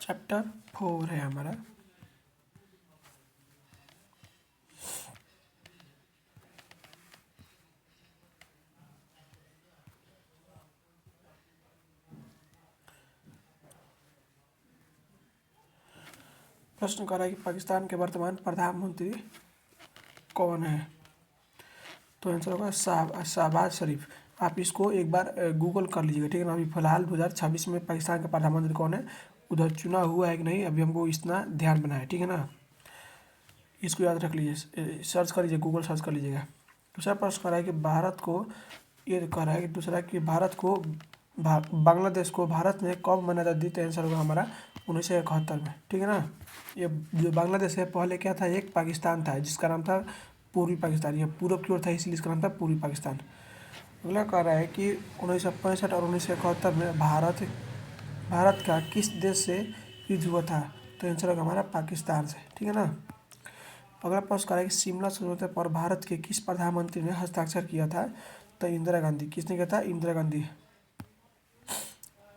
Chapter 4 है हमारा। प्रश्न करा कि पाकिस्तान के वर्तमान प्रधानमंत्री कौन है? तो आंसर होगा शहबाज शरीफ। आप इसको एक बार गूगल कर लीजिएगा, ठीक है ना। अभी फिलहाल 2026 में पाकिस्तान का प्रधानमंत्री कौन है, उधर चुनाव हुआ है कि नहीं, अभी हमको इतना ध्यान बनाए, ठीक है ना। इसको याद रख लीजिए, सर्च कर लीजिए, गूगल सर्च कर लीजिएगा। दूसरा प्रश्न करा है कि भारत को, ये कह रहा है कि दूसरा कि भारत को बांग्लादेश को भारत में कब मान्यता दी? तो आंसर होगा हमारा 1971 में, ठीक है ना। ये जो बांग्लादेश है पहले क्या था, एक पाकिस्तान था जिसका नाम था पूर्वी पाकिस्तान, ये पूर्व की ओर था इसलिए इसका नाम था पूर्वी पाकिस्तान। अगला कह रहा है कि 1965 और 1971 में भारत का किस देश से युद्ध हुआ था? तो आंसर होगा हमारा पाकिस्तान से, ठीक है ना। अगला प्रश्न कह रहा है कि शिमला समझौते पर भारत के किस प्रधानमंत्री ने हस्ताक्षर किया था? तो इंदिरा गांधी। किसने किया था? इंदिरा गांधी।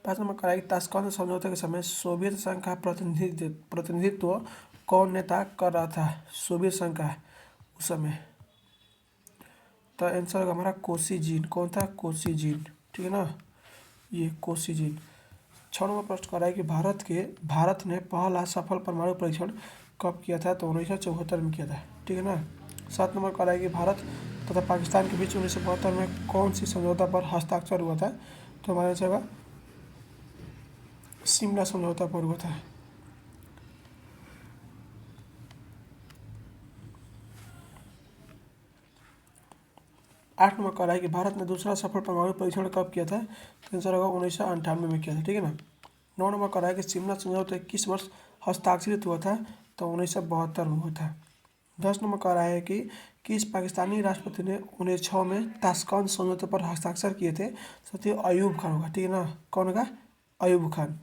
5 नंबर कह रहा है कि ताशकंद समझौते के समय सोवियत संघ का प्रतिनिधित्व कौन नेता कर रहा था? सोवियत संघ का उस समय। तो आंसर होगा हमारा कोसिजिन। कौन था? कोसिजिन, ठीक है ना, ये कोसिजिन। 6 नंबर प्रश्न कर रहा है कि भारत ने पहला सफल परमाणु परीक्षण कब किया था? तो 1974 में किया था, ठीक है ना। 7 नंबर कह रहा है कि भारत तथा पाकिस्तान के बीच 1972 में कौन सी समझौता पर हस्ताक्षर हुआ था? तो हमारा आंसर होगा शिमला समझौता पर हुआ था। 8 नंबर कह रहा है कि भारत ने दूसरा सफल परमाणु परीक्षण कब किया था? तो आंसर होगा 1998 में किया था, ठीक है ना। 9 नंबर कह रहा है कि शिमला समझौता किस वर्ष हस्ताक्षरित हुआ था? तो 1972 में हुआ था। 10 नंबर कह रहा है कि किस पाकिस्तानी राष्ट्रपति ने 1906 में ताशकंद समझौते पर हस्ताक्षर किए थे? सत्य अयूब खान होगा, ठीक है ना। कौन होगा? अयूब खान।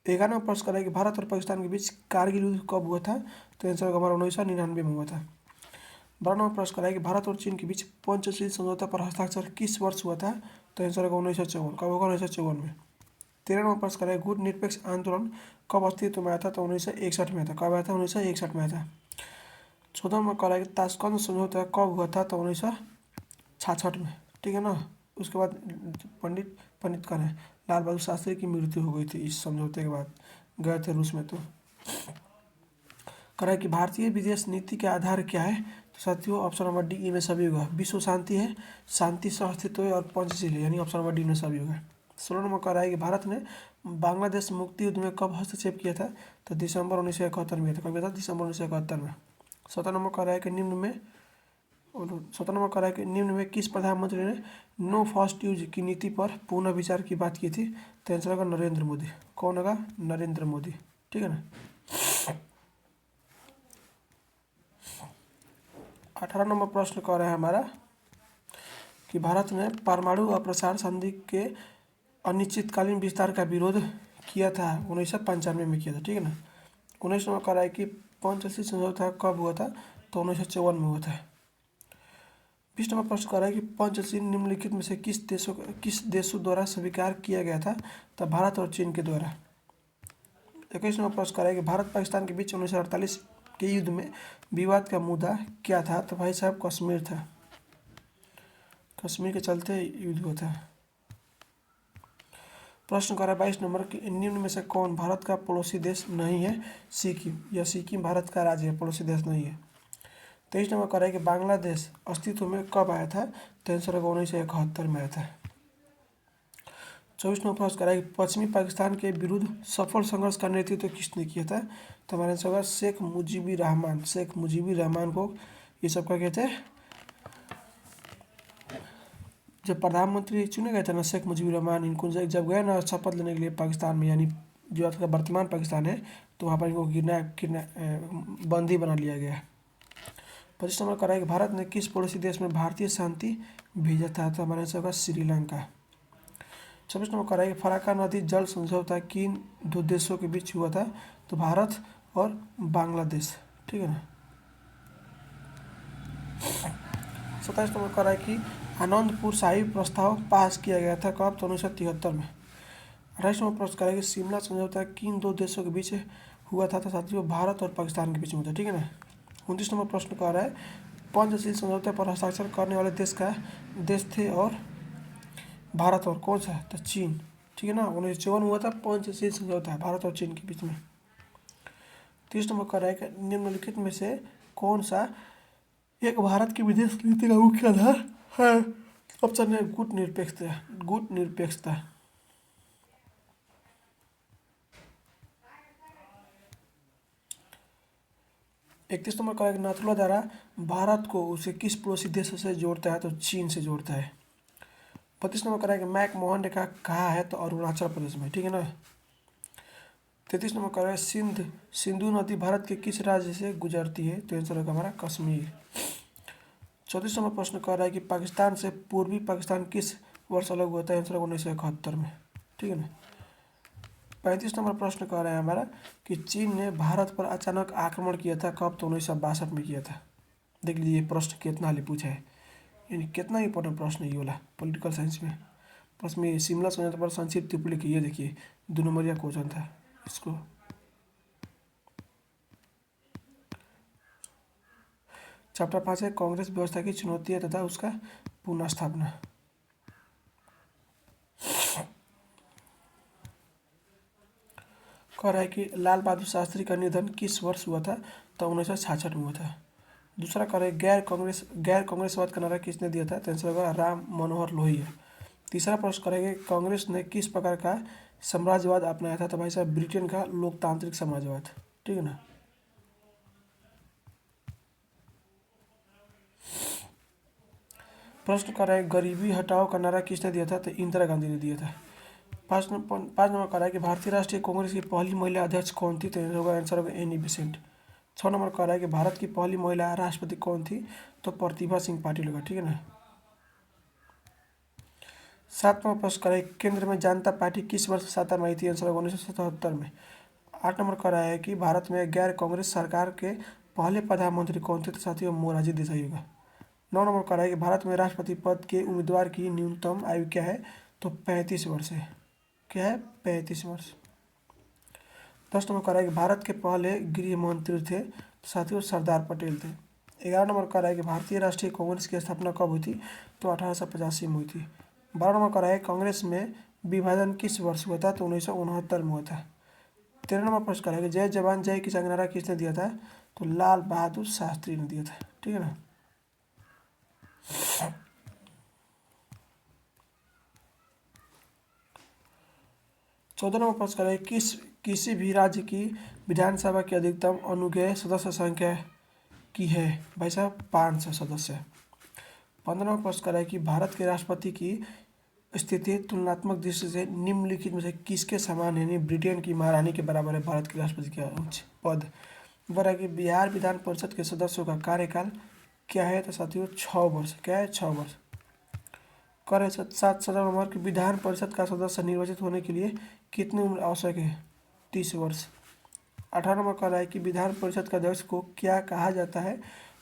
11 नंबर प्रश्न कर रहा है कि भारत और पाकिस्तान के बीच कारगिल युद्ध कब हुआ था? तो आंसर होगा हमारा 1999 में हुआ था। 12 नंबर प्रश्न कर रहा है कि भारत और चीन के बीच पंचशील समझौता पर हस्ताक्षर किस वर्ष हुआ था? तो आंसर होगा 1954। कब होगा? 1954 में। 13 नंबर प्रश्न कर रहा है गुट निरपेक्ष आंदोलन कब अस्तित्व में आया था? तो 1961 में आया था। कब आया था? 1961 में आया था। 14 नंबर कह रहा है कि ताशकंद समझौता कब हुआ था? तो 1966 में, ठीक है ना। उसके बाद पंडित कह रहे हैं लाल बहादुर शास्त्री की मृत्यु हो गई थी इस समझौते के बाद, गए थे रूस में। तो कह रहा है कि भारतीय विदेश नीति के आधार क्या है? तो साथियों ऑप्शन नंबर डी इनमें सभी होगा। विश्व शांति है, शांति सहअस्तित्व है और पंचशील है, यानी ऑप्शन नंबर डी में सभी होगा। 16 नंबर कह रहा है कि भारत ने बांग्लादेश मुक्ति युद्ध में कब हस्तक्षेप किया था? तो दिसंबर 1971 में था। कब था? दिसंबर 1971 में। 17 नंबर कह रहा है कि निम्न में किस प्रधानमंत्री ने नो फास्ट यूज की नीति पर पुनः विचार की बात की थी? तो आंसर होगा नरेंद्र मोदी। कौन होगा? नरेंद्र मोदी, ठीक है ना। 18 नंबर प्रश्न कह रहा है हमारा कि भारत ने परमाणु अप्रसार संधि के अनिश्चितकालीन विस्तार का विरोध किया था 1995 में किया था, ठीक है ना। 19 नंबर कह रहा है कि पंचशील समझौता कब हुआ था? तो 1954 में हुआ था। 20 नंबर प्रश्न कह रहा है कि पंचशील निम्नलिखित में से किस देशों द्वारा स्वीकार किया गया था? तो भारत और चीन के द्वारा। 21 नंबर प्रश्न कह रहा है कि भारत पाकिस्तान के बीच 1948 के युद्ध में विवाद का मुद्दा क्या था? तो भाई साहब कश्मीर था, कश्मीर के चलते युद्ध हुआ था। प्रश्न कर रहा है 22 नंबर कि निम्न में से कौन भारत का पड़ोसी देश नहीं है? सिक्किम। यह सिक्किम भारत का राज्य है, पड़ोसी देश नहीं है। 23 नंबर कह रहा है कि बांग्लादेश अस्तित्व में कब आया था? तो आंसर होगा 1971 में आया था। 24 नंबर प्रश्न कह रहा है कि पश्चिमी पाकिस्तान के विरुद्ध सफल संघर्ष का नेतृत्व किसने किया था? तो हमारा आंसर होगा शेख मुजीबुर रहमान। शेख मुजीबुर रहमान को ये सब क्या कहते हैं? जब प्रधानमंत्री चुने गए थे ना शेख मुजीबुर रहमान, इनको जब गए ना शपथ लेने के लिए पाकिस्तान में, यानी जो आज का वर्तमान पाकिस्तान है, तो वहाँ पर इनको बंदी बना लिया गया। 25 नंबर कह रहा है कि भारत ने किस पड़ोसी देश में भारतीय शांति भेजा था? तो हमारे आंसर होगा श्रीलंका। 26 नंबर कह रहा है कि फराक्का नदी जल समझौता किन दो देशों के बीच हुआ था? तो भारत और बांग्लादेश, ठीक है ना। 27 नंबर कह रहा है कि आनंदपुर साहिब प्रस्ताव पास किया गया था कब? तो 1973 में। 28 नंबर प्रश्न करेंगे शिमला समझौता किन दो देशों के बीच हुआ था, तो साथियों भारत और पाकिस्तान के बीच में होता है, ठीक है ना। 29 नंबर प्रश्न कह रहा है पंचशील समझौते पर हस्ताक्षर करने वाले देश थे और भारत और कौन सा, तो चीन, ठीक है ना। 1954 हुआ था पंचशील समझौता है भारत और चीन के बीच में। 30 नंबर कह रहा है कि निम्नलिखित में से कौन सा एक भारत की विदेश नीति का मुख्य आधार है। ऑप्शन है गुट निरपेक्षता। 31 नंबर का नाथुला द्वारा भारत को उसे किस पड़ोसी देशों से जोड़ता है, तो चीन से जोड़ता है। 32 नंबर करेगा मैक मोहन रेखा कहाँ है, तो अरुणाचल प्रदेश में, ठीक है ना। 33 नंबर करेगा सिंधु नदी भारत के किस राज्य से गुजरती है, तो आंसर होगा हमारा कश्मीर। 34 नंबर प्रश्न कह रहा है कि पाकिस्तान से पूर्वी पाकिस्तान किस वर्ष अलग हुआ था, आंसर होगा 1971 में, ठीक है ना। 35 नंबर प्रश्न कह रहा है हमारा कि चीन ने भारत पर अचानक आक्रमण किया था कब, तो 1962 में किया था। देख लीजिए ये प्रश्न कितना हाली पूछा है, यानी कितना इंपॉर्टेंट प्रश्न है ये वाला पॉलिटिकल साइंस में। प्रश्न में शिमला समझौते पर संक्षिप्त टिप्पणी लिखी, ये देखिए 2 नंबरिया क्वेश्चन था इसको। चैप्टर 5 है कांग्रेस व्यवस्था की चुनौतियाँ तथा उसका पुनः कह रहा है कि लाल बहादुर शास्त्री का निधन किस वर्ष हुआ था, तो 1966 में हुआ था। दूसरा कह रहा है गैर कांग्रेसवाद का नारा किसने दिया था, तो आंसर होगा राम मनोहर लोहिया। तीसरा प्रश्न करेंगे कांग्रेस ने किस प्रकार का साम्राज्यवाद अपनाया था, तो भाई साहब ब्रिटेन का लोकतांत्रिक साम्राज्यवाद, ठीक है ना। प्रश्न कर रहा है गरीबी हटाओ का नारा किसने दिया था, तो इंदिरा गांधी ने दिया था। 5 नंबर कह रहा है कि भारतीय राष्ट्रीय कांग्रेस की पहली महिला अध्यक्ष कौन थी, तो आंसर होगा एनी बेसेंट। 6 नंबर कह रहा है कि भारत की पहली महिला राष्ट्रपति कौन थी, तो प्रतिभा सिंह पाटिल होगा, ठीक है ना। 7 नंबर प्रश्न कह रहा है केंद्र में जनता पार्टी किस वर्ष सत्ता में आई थी, आंसर होगा 1977 में। 8 नंबर कह रहा है कि भारत में गैर कांग्रेस सरकार के पहले प्रधानमंत्री कौन थे, तो साथियों मोरारजी देसाई होगा। 9 नंबर कह रहा है कि भारत में राष्ट्रपति पद के उम्मीदवार की न्यूनतम आयु क्या है, तो 35 वर्ष है। क्या है, 35 वर्ष। 10 नंबर कह रहा है कि भारत के पहले गृह मंत्री थे, तो साथियों सरदार पटेल थे। 11 नंबर कह रहा है कि भारतीय राष्ट्रीय कांग्रेस की स्थापना कब हुई थी, तो 1885 में हुई थी। 12 नंबर कह रहा है कांग्रेस में विभाजन किस वर्ष हुआ था, तो 1969 में हुआ था। 13 नंबर प्रश्न कह रहा है कि जय जवान जय किसान नारा किसने दिया था, तो लाल बहादुर शास्त्री ने दिया था, ठीक है ना। 14 नंबर प्रश्न करें किसी भी राज्य की विधानसभा की अधिकतम अनुग्रह सदस्य संख्या की है, भाई साहब 500 सदस्य। 15 नंबर प्रश्न करें कि भारत के राष्ट्रपति की स्थिति तुलनात्मक दृष्टि से निम्नलिखित में से किसके समान है, यानी ब्रिटेन की महारानी के बराबर है भारत के राष्ट्रपति का उच्च पद। बोला कि बिहार विधान परिषद के सदस्यों का कार्यकाल क्या है, तो साथियों 6 वर्ष। क्या है, 6 वर्ष। कर 7 नंबर की विधान परिषद का सदस्य निर्वाचित होने के लिए कितनी उम्र आवश्यक है, 30 वर्ष। 18 नंबर कह रहा है कि विधान परिषद के अध्यक्ष को क्या कहा जाता है,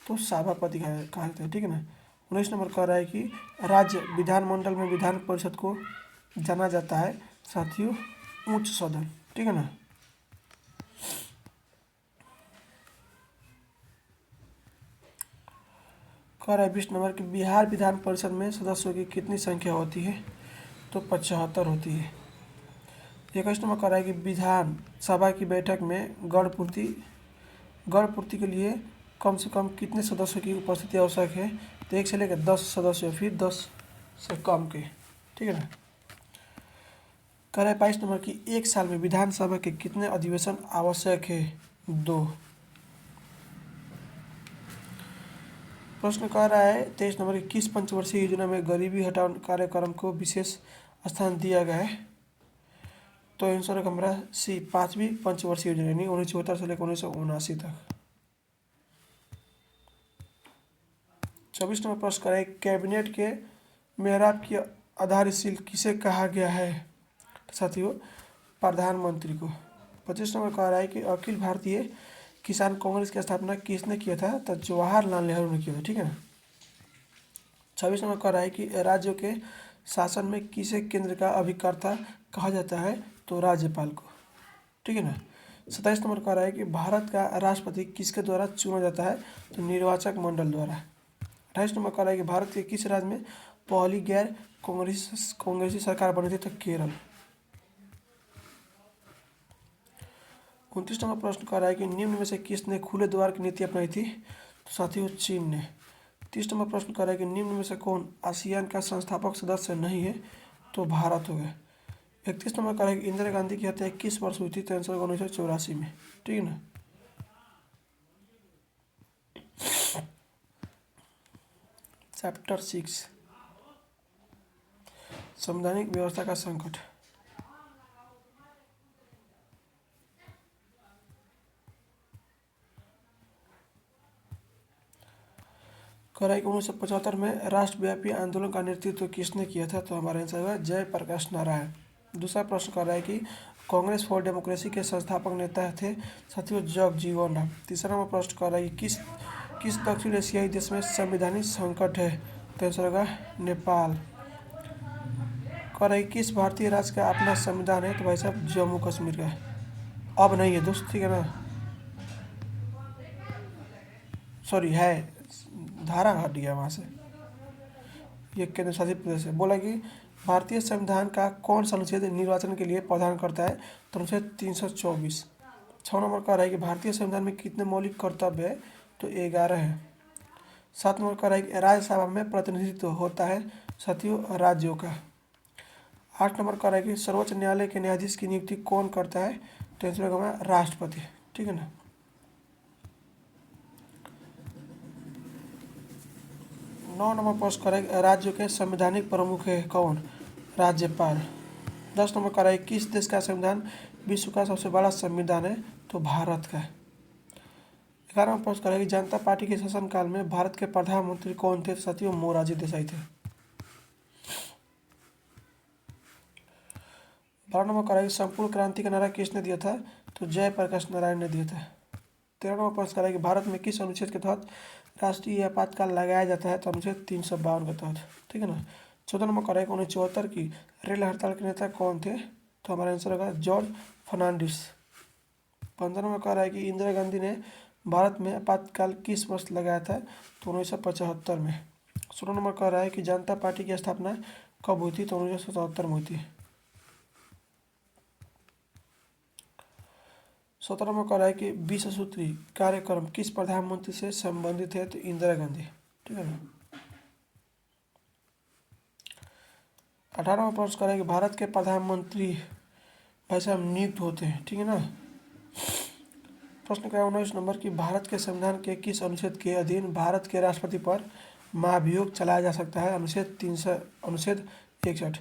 तो सभापति कहा जाता है, ठीक है ना। 19 नंबर कह रहा है कि राज्य विधानमंडल में विधान परिषद को जाना जाता है साथियों उच्च सदन, ठीक है ना। कह रहा है 20 नंबर की बिहार विधान परिषद में सदस्यों की कितनी संख्या होती है, तो 75 होती है। 21 नंबर कह रहा है कि विधान सभा की बैठक में गण पूर्ति के लिए कम से कम कितने सदस्यों की उपस्थिति आवश्यक है, तो 1 से लेकर 10 सदस्य, फिर 10 से कम के, ठीक है ना। कह रहा है 22 नंबर की एक साल में विधानसभा के कितने अधिवेशन आवश्यक है, 2। प्रश्न कह रहा है 23 नंबर की किस पंचवर्षीय योजना में गरीबी हटाओ कार्यक्रम को विशेष स्थान दिया गया है, तो आंसर होगा हमारा सी 5वीं पंचवर्षीय योजना, यानी 1974 से लेकर 1979 तक। 24 नंबर प्रश्न करें कैबिनेट के मेहराब की आधारशिल किसे कहा गया है, साथियों प्रधानमंत्री को। 25 नंबर कह रहा है कि अखिल भारतीय किसान कांग्रेस की स्थापना किसने किया था, तो जवाहरलाल नेहरू ने किया था, ठीक है ना। 26 नंबर कह रहा है कि राज्यों के शासन में किसे केंद्र का अभिकर्ता कहा जाता है? तो राज्यपाल को। ठीक है ना। 27 नंबर कह रहा है कि भारत का राष्ट्रपति किसके द्वारा चुना जाता है? तो निर्वाचक मंडल द्वारा। 28 नंबर कह रहा है कि भारत के किस राज्य में पहली गैर कांग्रेसी सरकार बनी थी? तो केरल। 29 नंबर प्रश्न कह रहा है कि निम्न में से किसने खुले द्वार की नीति अपनाई थी? तो साथियों चीन ने। 30 नंबर प्रश्न कह रहा है कि निम्न में से कौन आसियान का संस्थापक सदस्य नहीं है? तो भारत हो गया। 31 नंबर कह रहा है कि इंदिरा गांधी की हत्या किस वर्ष हुई थी? तो आंसर 1984 में। ठीक है ना। चैप्टर 6 संवैधानिक व्यवस्था का संकट। कह रहा है कि 1975 में राष्ट्रव्यापी आंदोलन का नेतृत्व किसने किया था? तो हमारा आंसर है जयप्रकाश नारायण। दूसरा प्रश्न कह रहा है कि कांग्रेस फॉर डेमोक्रेसी के संस्थापक नेता थे साथियों जगजीवन राम। तीसरा नंबर प्रश्न कह रहा है कि किस दक्षिण एशियाई देश में संवैधानिक संकट है? तो आंसर होगा नेपाल। कह रहा है कि किस भारतीय राज्य का अपना संविधान है? तो भाई साहब जम्मू कश्मीर का। अब नहीं है दोस्त, ठीक है ना, सॉरी है, धारा हट गया वहाँ से। ये केंद्र शासित प्रदेश है। बोला कि भारतीय संविधान का कौन सा अनुच्छेद निर्वाचन के लिए प्रावधान करता है? तो अनुच्छेद 324। 6 नंबर कह रहा है कि भारतीय संविधान में कितने मौलिक कर्तव्य है? तो 11 है। 7 नंबर कह रहा है कि राज्यसभा में प्रतिनिधित्व होता है साथियों राज्यों का। 8 नंबर कह रहा है कि सर्वोच्च न्यायालय के न्यायाधीश की नियुक्ति कौन करता है? तो आंसर होगा राष्ट्रपति। ठीक है ना। 9 नंबर प्रश्न कह रहा है राज्यों के संवैधानिक प्रमुख है कौन? राज्यपाल। 10 नंबर कह रहा है किस देश का संविधान विश्व का सबसे बड़ा संविधान है? तो भारत का। 11 नंबर प्रश्न कह रहा है कि जनता पार्टी के शासनकाल में भारत के प्रधानमंत्री कौन थे? साथियों मोरारजी देसाई थे। 12 नंबर कह रहा है कि संपूर्ण क्रांति का नारा किसने दिया था? तो जयप्रकाश नारायण ने दिया था। 13 नंबर प्रश्न कह रहा है कि भारत में किस अनुच्छेद के तहत राष्ट्रीय आपातकाल लगाया जाता है? तो अनुच्छेद 352 के तहत। ठीक है ना। 14 नंबर कह रहा है कि 1974 की रेल हड़ताल के नेता कौन थे? तो हमारा आंसर होगा जॉर्ज फर्नांडिस। 15 नंबर कह रहा है कि इंदिरा गांधी ने भारत में आपातकाल किस वर्ष लगाया था? तो 1975 में। 16 नंबर कह रहा है कि जनता पार्टी की स्थापना कब हुई थी? तो 1977 में हुई थी। 17 नंबर कह रहा है कि 20 सूत्री कार्यक्रम किस प्रधानमंत्री से संबंधित है? तो इंदिरा गांधी। ठीक है ना। 18वां प्रश्न कह रहा है कि भारत के प्रधानमंत्री भाई साहब नियुक्त होते हैं। ठीक है ना। प्रश्न क्या है 19 नंबर की भारत के संविधान के किस अनुच्छेद के अधीन भारत के राष्ट्रपति पर महाभियोग चलाया जा सकता है? अनुच्छेद 61।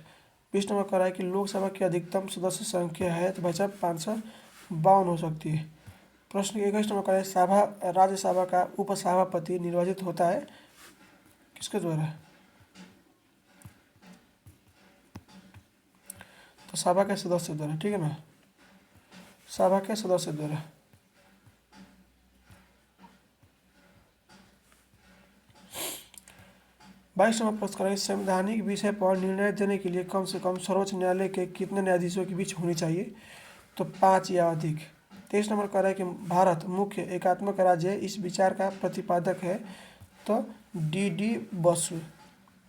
20 नंबर कह रहा है कि लोकसभा की अधिकतम सदस्य संख्या है? तो भाई साहब 552 हो सकती है। प्रश्न 21 नंबर कह रहा है सभा राज्यसभा का उपसभापति निर्वाचित होता है किसके द्वारा? तो सभा के सदस्य द्वारा। ठीक है ना, सभा के सदस्य द्वारा। 22 नंबर प्रश्न करें संवैधानिक विषय पर निर्णय देने के लिए कम से कम सर्वोच्च न्यायालय के कितने न्यायाधीशों के बीच होनी चाहिए? तो 5 या अधिक। 23 नंबर कह रहा है कि भारत मुख्य एकात्मक राज्य है, इस विचार का प्रतिपादक है? तो डी बसु।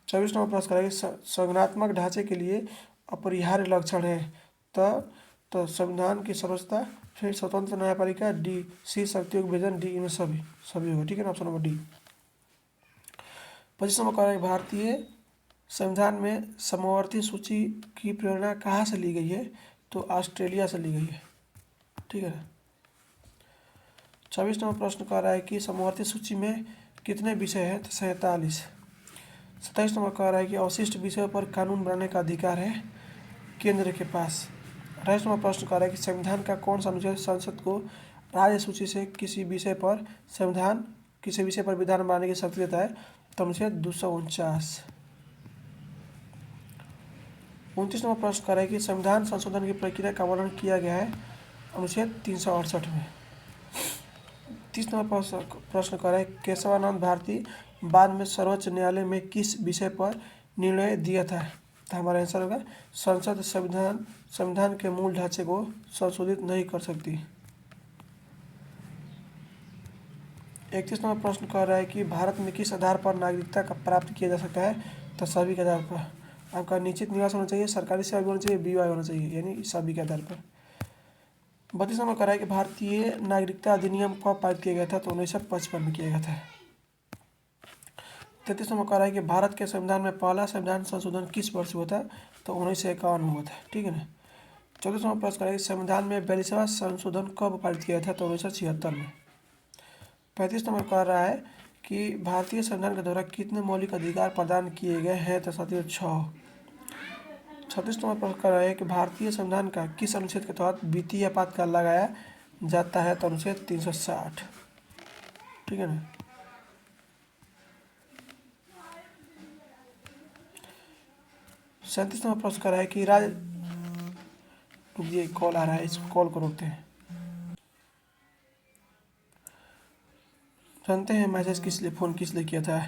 24 नंबर प्रश्न करें संगठनात्मक ढांचे के लिए अपरिहार्य लक्षण है? तो संविधान की सर्वोच्चता, फिर स्वतंत्र न्यायपालिका, डी सी शक्तियों का विभाजन, डी इनमें सभी होगा। ठीक है ना, ऑप्शन नंबर डी। 25 नंबर कह रहा है भारतीय संविधान में समवर्ती सूची की प्रेरणा कहाँ से ली गई है? तो ऑस्ट्रेलिया से ली गई है। ठीक है ना। 26 नंबर प्रश्न कह रहा है कि समवर्ती सूची में कितने विषय हैं? तो 47। 27 नंबर कह रहा है कि अवशिष्ट विषयों पर कानून बनाने का अधिकार है केंद्र के पास। 28 नंबर प्रश्न कह रहा है कि संविधान का कौन सा अनुच्छेद संसद को राज्य सूची से किसी विषय पर विधान बनाने की शक्ति देता है? तो अनुच्छेद 249। 29 नंबर प्रश्न कह रहा है कि संविधान संशोधन की प्रक्रिया का वर्णन किया गया है अनुच्छेद 368 में। 30 नंबर प्रश्न कह रहा है केशवानंद भारती बाद में सर्वोच्च न्यायालय में किस विषय पर निर्णय दिया था? तो हमारा आंसर होगा संसद संविधान के मूल ढांचे को संशोधित नहीं कर सकती। 31 नंबर प्रश्न कह रहा है कि भारत में किस आधार पर नागरिकता का प्राप्त किया जा सकता है? तो सभी के आधार पर। आपका निश्चित निवास होना चाहिए, सरकारी सेवा भी होना चाहिए, विवाह होना चाहिए, यानी सभी के आधार पर। 32 नंबर कह रहा है कि भारतीय नागरिकता अधिनियम कब पारित किया गया था? तो 1955 में किया गया था। 33 नंबर कह रहा है कि भारत के संविधान में पहला संविधान संशोधन किस वर्ष हुआ था? तो 1951 में हुआ था। ठीक है ना। 34 नंबर प्रश्न कह रहा है कि संविधान में 42वां संशोधन कब पारित किया था? तो 1976 में। 35 नंबर कह रहा है कि भारतीय संविधान के द्वारा कितने मौलिक अधिकार प्रदान किए गए हैं? तो साथियों 6। 36 नंबर प्रश्न कर रहा है कि भारतीय संविधान का किस अनुच्छेद के तहत वित्तीय आपातकाल लगाया जाता है? तो अनुच्छेद 360। ठीक है ना। 37 नंबर प्रश्न कर रहा है कि ये कॉल आ रहा है, इस कॉल को रोकते हैं। जानते हैं मैसेज किस लिए, फ़ोन किस लिए किया था?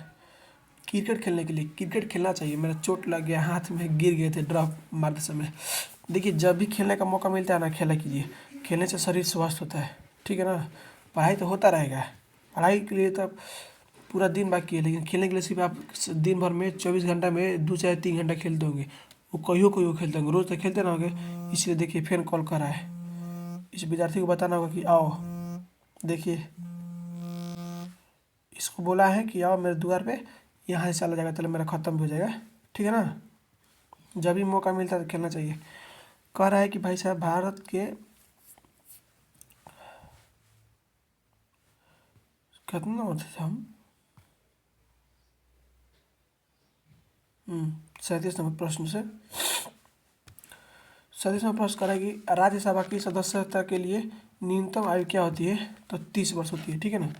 क्रिकेट खेलने के लिए। क्रिकेट खेलना चाहिए। मेरा चोट लग गया, हाथ में गिर गए थे ड्रॉप मारते समय। देखिए जब भी खेलने का मौका मिलता है ना, खेला कीजिए। खेलने से शरीर स्वस्थ होता है। ठीक है ना। पढ़ाई तो होता रहेगा, पढ़ाई के लिए तो पूरा दिन बाकी है, लेकिन खेलने के लिए सिर्फ आप दिन भर में 24 घंटा में 2 से 3 घंटा खेलते होंगे। वो कहियो खेलते होंगे, रोज़ तो खेलते ना होंगे। इसलिए देखिए फिर कॉल कर रहा है। इस विद्यार्थी को बताना होगा कि आओ, देखिए इसको बोला है कि आओ मेरे द्वार पे, यहाँ से चला जाएगा, चलो मेरा ख़त्म भी हो जाएगा। ठीक है ना। जब भी मौका मिलता है तो खेलना चाहिए। कह रहा है कि भाई साहब भारत के कितना होते थे हम 37 नंबर प्रश्न से 37 नंबर प्रश्न करा कि राज्यसभा की सदस्यता के लिए न्यूनतम आयु क्या होती है? तो 30 वर्ष होती है। ठीक है ना।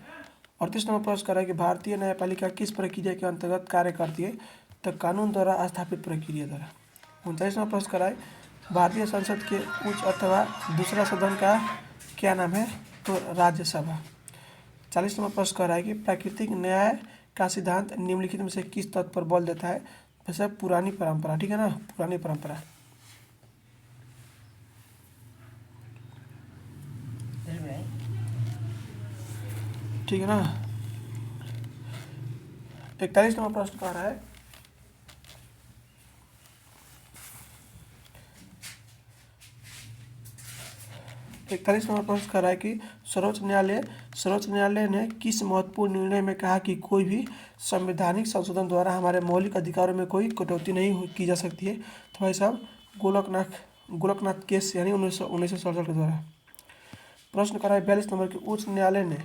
38 नंबर प्रश्न करा कि भारतीय न्यायपालिका किस प्रक्रिया के अंतर्गत कार्य करती है? तो कानून द्वारा स्थापित प्रक्रिया द्वारा। 39 नंबर प्रश्न करा है भारतीय संसद के उच्च अथवा दूसरा सदन का क्या नाम है? तो राज्यसभा। 40 नंबर प्रश्न कह रहा है कि प्राकृतिक न्याय का सिद्धांत निम्नलिखित में से किस तथ्य पर बल देता है? वैसे पुरानी परंपरा। ठीक है ना, पुरानी परंपरा। ठीक है ना। 41 नंबर प्रश्न कह रहा है 41 नंबर प्रश्न कह रहा है कि सर्वोच्च न्यायालय ने किस महत्वपूर्ण निर्णय में कहा कि कोई भी संवैधानिक संशोधन द्वारा हमारे मौलिक अधिकारों में कोई कटौती नहीं की जा सकती है? तो भाई साहब गोलकनाथ केस यानी 1967 के द्वारा। प्रश्न करा है 42 नंबर के उच्च न्यायालय ने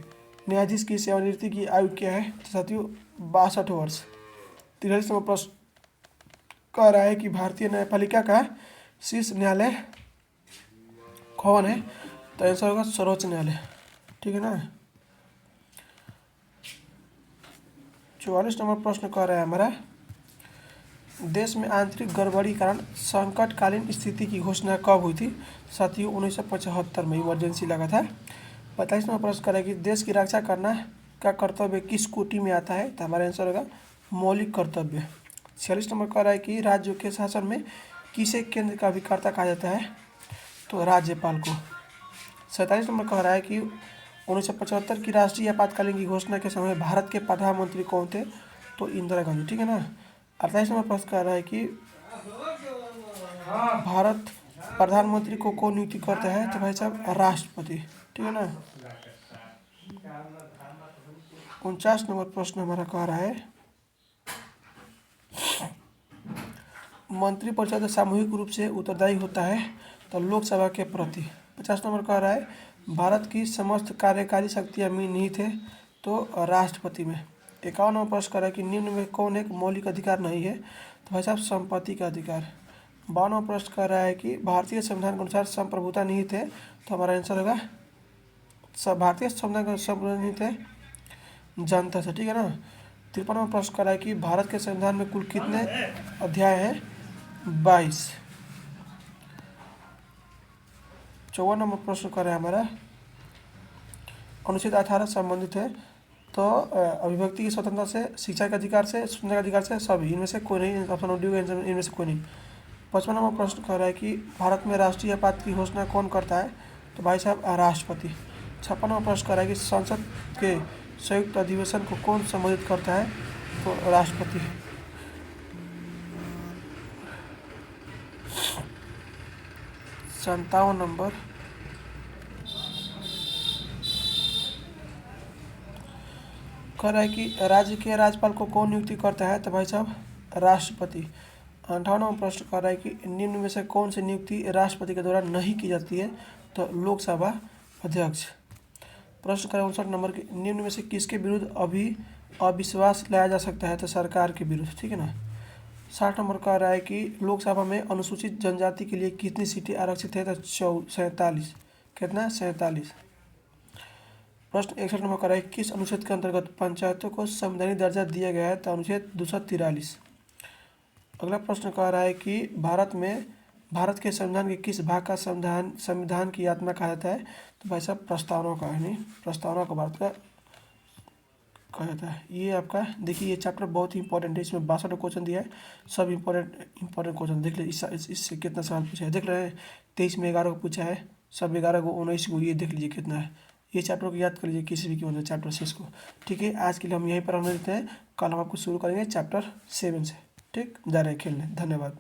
न्यायाधीश की सेवानिवृत्ति की आयु क्या है? तो साथियों 62 वर्ष। 43 नंबर प्रश्न कह रहा है कि भारतीय न्यायपालिका का शीर्ष न्यायालय कौन है? तो आंसर होगा सर्वोच्च न्यायालय। ठीक है ना। 44 नंबर प्रश्न कह रहा है हमारा देश में आंतरिक गड़बड़ी कारण संकटकालीन स्थिति की घोषणा कब हुई थी? साथियों 1975 में इमरजेंसी लगा था। 45 नंबर प्रश्न करें कि देश की रक्षा करना का कर्तव्य किस कोटि में आता है? तो हमारा आंसर होगा मौलिक कर्तव्य। 46 नंबर कह रहा है कि राज्यों के शासन में किसे केंद्र का अभिकर्ता कहा जाता है? तो राज्यपाल को। 47 नंबर कह रहा है कि 1975 की राष्ट्रीय आपातकालीन की घोषणा के समय भारत के प्रधानमंत्री कौन थे? तो इंदिरा गांधी। ठीक है ना। 48 नंबर प्रश्न कह रहा है कि भारत प्रधानमंत्री को कौन नियुक्ति करता है? तो भाई साहब राष्ट्रपति। ठीक है ना। 49 नंबर प्रश्न हमारा कह रहा है मंत्रिपरिषद सामूहिक रूप से उत्तरदायी होता है तो लोकसभा के प्रति। 50 नंबर कह रहा है भारत की समस्त कार्यकारी शक्तियाँ में निहित है तो राष्ट्रपति में। 51 नंबर प्रश्न कह रहा है कि निम्न में कौन एक मौलिक अधिकार नहीं है? तो भाई साहब संपत्ति का अधिकार। 52 नंबर प्रश्न कह रहा है कि भारतीय संविधान के अनुसार संप्रभुता निहित है तो हमारा आंसर होगा भारतीय संविधान का संप्रभुता निहित है जनता से। ठीक है ना। 53 नंबर प्रश्न कर रहा है कि भारत के संविधान में कुल कितने अध्याय हैं? 22। 54 नंबर प्रश्न कर रहा है हमारा अनुच्छेद 18 संबंधित है तो अभिव्यक्ति की स्वतंत्रता से, शिक्षा के अधिकार से, सूचना के अधिकार से, सभी इनमें से कोई नहीं। ऑप्शन डी इनमें से कोई नहीं। 55वां प्रश्न कह रहा है कि भारत में राष्ट्रीय आपात की घोषणा कौन करता है? तो भाई साहब राष्ट्रपति। 56वां प्रश्न कह रहा है कि संसद के संयुक्त अधिवेशन को कौन संबोधित करता है? तो राष्ट्रपति। 57 नंबर कह रहा है कि राज्य के राज्यपाल को कौन नियुक्ति करता है? तो भाई साहब राष्ट्रपति। 58वां प्रश्न कह रहा है कि निम्न में से कौन सी नियुक्ति राष्ट्रपति के द्वारा नहीं की जाती है? तो लोकसभा अध्यक्ष। प्रश्न करें 59 नंबर की, निम्न में से किसके विरुद्ध अभी अविश्वास लाया जा सकता है? तो सरकार के विरुद्ध, ठीक है ना। 60 नंबर कह रहा है कि लोकसभा में अनुसूचित जनजाति के लिए कितनी सीटें आरक्षित है? तो 47। कितना? 47। प्रश्न 61 नंबर कह रहा है किस अनुच्छेद के अंतर्गत पंचायतों को संवैधानिक दर्जा दिया गया है? तो अनुच्छेद 243। अगला प्रश्न कह रहा है कि भारत के संविधान के किस भाग का संविधान की आत्मा कहा जाता है? तो भाई साहब प्रस्तावना का, यानी प्रस्तावना को भारत का कहा जाता है। ये आपका देखिए, ये चैप्टर बहुत ही इंपॉर्टेंट है, इसमें 62 क्वेश्चन दिया है, सब इंपॉर्टेंट क्वेश्चन देख लीजिए। इससे कितना सवाल पूछा है देख रहे हैं, 23 में 11 को पूछा है, सब 11 को 19 को, ये देख लीजिए कितना है। ये चैप्टर को याद कर लीजिए किसी भी कीमत में, चैप्टर 6 को। ठीक है, आज के लिए हम यहीं पर रहने देते हैं, कल हम आपको शुरू करेंगे चैप्टर 7 से। ठीक, जा रहे हैं खेलने। धन्यवाद।